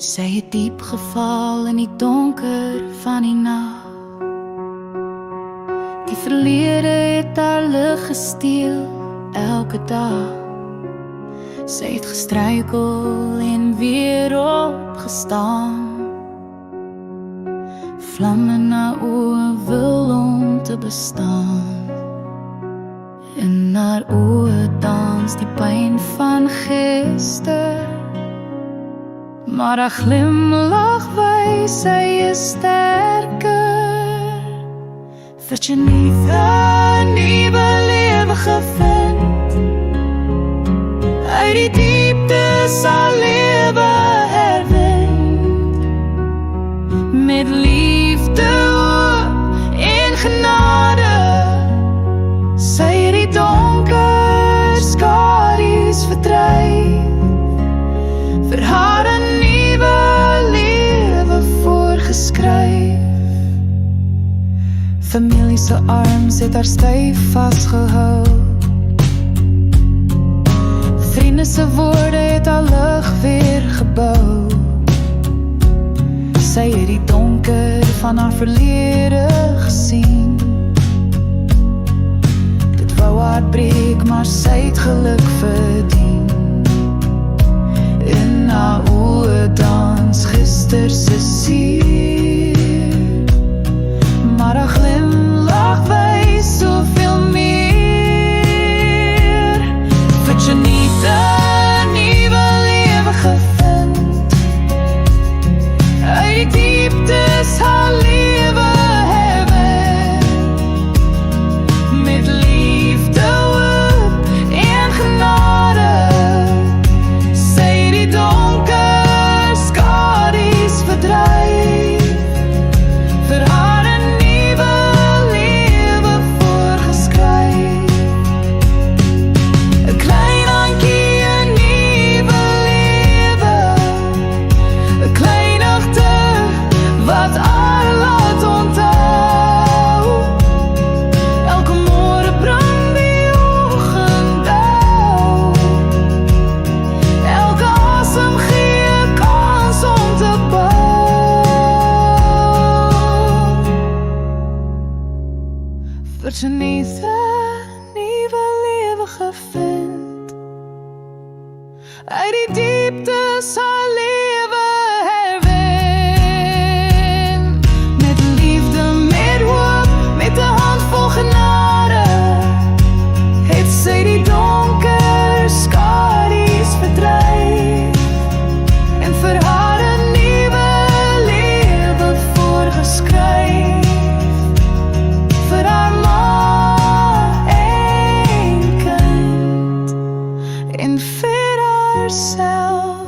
Sy het diep geval in die donker van die nag. Die verlede het haar lig gesteel elke dag. Sy het gestruikel en weer opgestaan. Vlam in haar oë wil om te bestaan. In haar oë dans die pyn van gister. Maar haar glimlach wys sy is sterker. Virginie, 'n nuwe lewe gevind. Uit die diepte sal lewe herwind. Met liefde, hoop en genade. Sy het die donker skadu's verdryf. Vir haar 'n nuwe lewe voorgeskryf. Familie se arms het haar styf vasgehou. Vriende se woorde het haar lig weer gebou. Sy het die donker van haar verlede gesien. Dit wou haar breek, maar sy het geluk verdien. In haar oë dans gister se seer. Maar haar glimlach wys soveel meer. Virginie, 'n nuwe lewe gevind. Uit die dieptes haar lewe herwind. Met liefde, hoop en genade. Sy het die donker skadu's verdryf. Vir haar 'n nuwe lewe voorgeskryf. 'n klein handjie, 'n nuwe lewe. 'n klein agter wat haar laat onthou. Elke môre bring die oggend dou. Elke asem gee 'n kans om te bou. Virginie, 'n nuwe lewe gevind. Uit die dieptes haar lewe herwin. Met liefde, met hoop, met 'n handvol genade. Het sy die donker skadu's verdryf. En vir haar 'n nuwe lewe voorgeskryf. Vir haar ma en kind. En vir haarself.